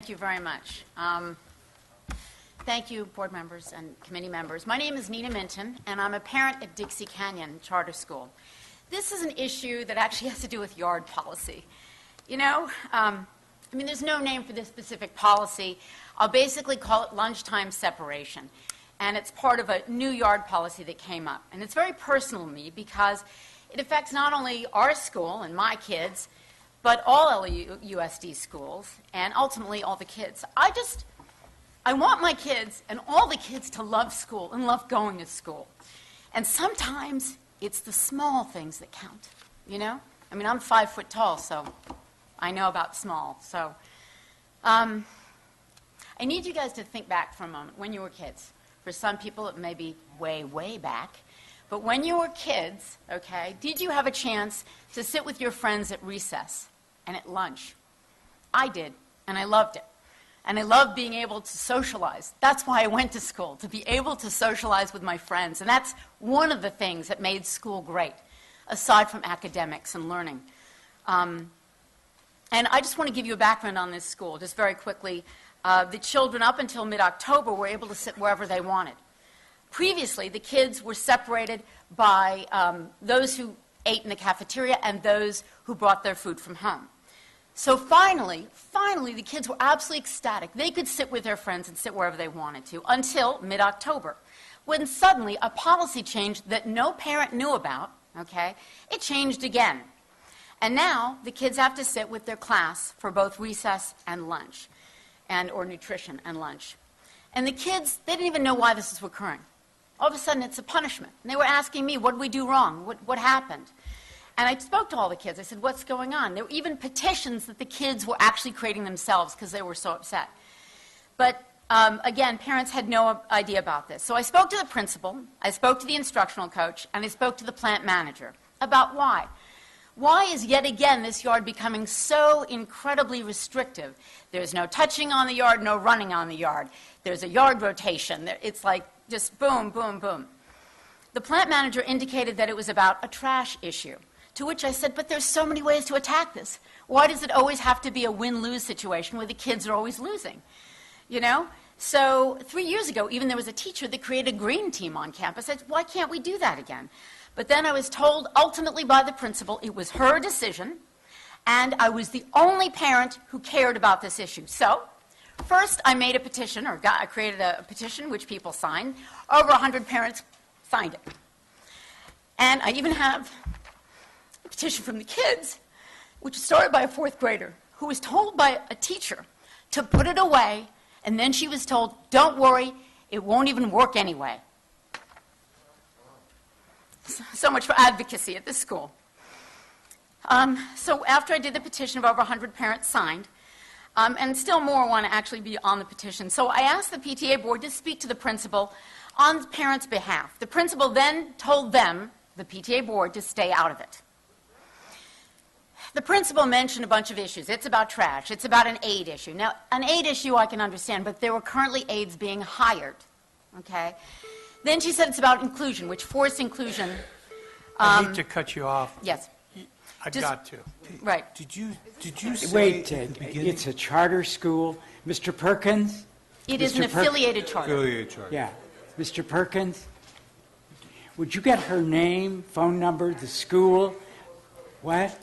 Thank you very much. Thank you, board members and committee members. My name is Nina Minton, and I'm a parent at Dixie Canyon Charter School. This is an issue that actually has to do with yard policy. You know, there's no name for this specific policy. I'll basically call it lunchtime separation. And it's part of a new yard policy that came up. And it's very personal to me because it affects not only our school and my kids, but all LAUSD schools, and ultimately all the kids. I want my kids and all the kids to love school and love going to school. And sometimes it's the small things that count, you know? I'm 5 foot tall, so I know about small. So I need you guys to think back for a moment when you were kids. For some people, it may be way, way back. But when you were kids, okay, did you have a chance to sit with your friends at recess and at lunch? I did, and I loved it. And I loved being able to socialize. That's why I went to school, to be able to socialize with my friends. And that's one of the things that made school great, aside from academics and learning. And I just want to give you a background on this school, just very quickly. The children up until mid-October were able to sit wherever they wanted. Previously, the kids were separated by those who ate in the cafeteria and those who brought their food from home. So finally, the kids were absolutely ecstatic. They could sit with their friends and sit wherever they wanted to until mid-October, when suddenly a policy changed that no parent knew about, okay? It changed again. And now the kids have to sit with their class for both recess and lunch, or nutrition and lunch. And the kids, they didn't even know why this was occurring. All of a sudden, it's a punishment. And they were asking me, what did we do wrong? What happened? And I spoke to all the kids. I said, what's going on? There were even petitions that the kids were actually creating themselves because they were so upset. But again, parents had no idea about this. So I spoke to the principal, I spoke to the instructional coach, and I spoke to the plant manager about why. Why is yet again this yard becoming so incredibly restrictive? There's no touching on the yard, no running on the yard. There's a yard rotation. It's like just boom, boom, boom. The plant manager indicated that it was about a trash issue, to which I said, but there's so many ways to attack this. Why does it always have to be a win-lose situation where the kids are always losing? You know? So 3 years ago, even there was a teacher that created a green team on campus. I said, why can't we do that again? But then I was told ultimately by the principal it was her decision, and I was the only parent who cared about this issue. So first I made a petition, I created a petition which people signed. Over 100 parents signed it. And I even have a petition from the kids, which was started by a 4th grader, who was told by a teacher to put it away, and then she was told, don't worry, it won't even work anyway. So much for advocacy at this school. So after I did the petition of over 100 parents signed, and still more want to actually be on the petition, so I asked the PTA board to speak to the principal on the parents' behalf. The principal then told them, the PTA board, to stay out of it. The principal mentioned a bunch of issues. It's about trash. It's about an aide issue. Now, an aide issue I can understand, but there were currently aides being hired, okay? Then she said it's about inclusion, which forced inclusion. I hate to cut you off. Yes. I've got to. Right. Did you say Wait, at the beginning? it's a charter school. Mr. Perkins? It is an affiliated charter. Affiliated charter. Yeah. Mr. Perkins? Would you get her name, phone number, the school? What?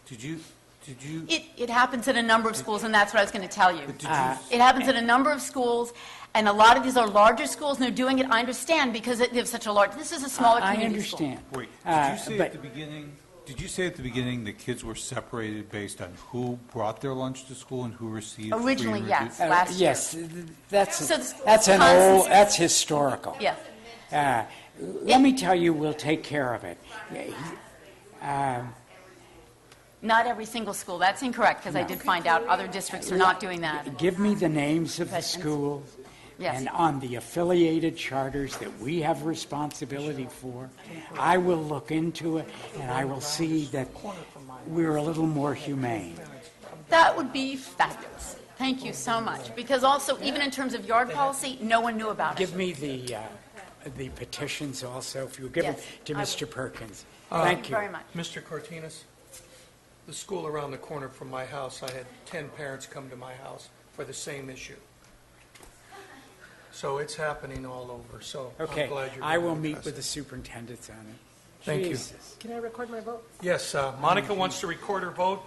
Did you? It happens at a number of schools, and that's what I was going to tell you. Did you? It happens at a number of schools, and a lot of these are larger schools, and they're doing it, I understand, because they have such a large, this is a smaller community school. I understand. Wait. Did you say at the beginning? Did you say at the beginning the kids were separated based on who brought their lunch to school and who received? Originally, free yes. Last year. Yes, that's So that's historical. Yes. Let me tell you, we'll take care of it. Not every single school. That's incorrect, because I did find out other districts are not doing that. Give me the names of the schools. Yes. And on the affiliated charters that we have responsibility for, I will look into it, and I will see that we're a little more humane. That would be fabulous. Thank you so much. Because also, even in terms of yard policy, no one knew about it. Give me the petitions also, if you give Yes, them to Mr. Perkins. Thank you very much. Mr. Cortinas, the school around the corner from my house, I had 10 parents come to my house for the same issue. So it's happening all over, so I'm Okay, glad you're. I will gonna meet address with it. the superintendents on it. Thank you. Jesus. Can I record my vote? Yes, Monica wants to record her vote.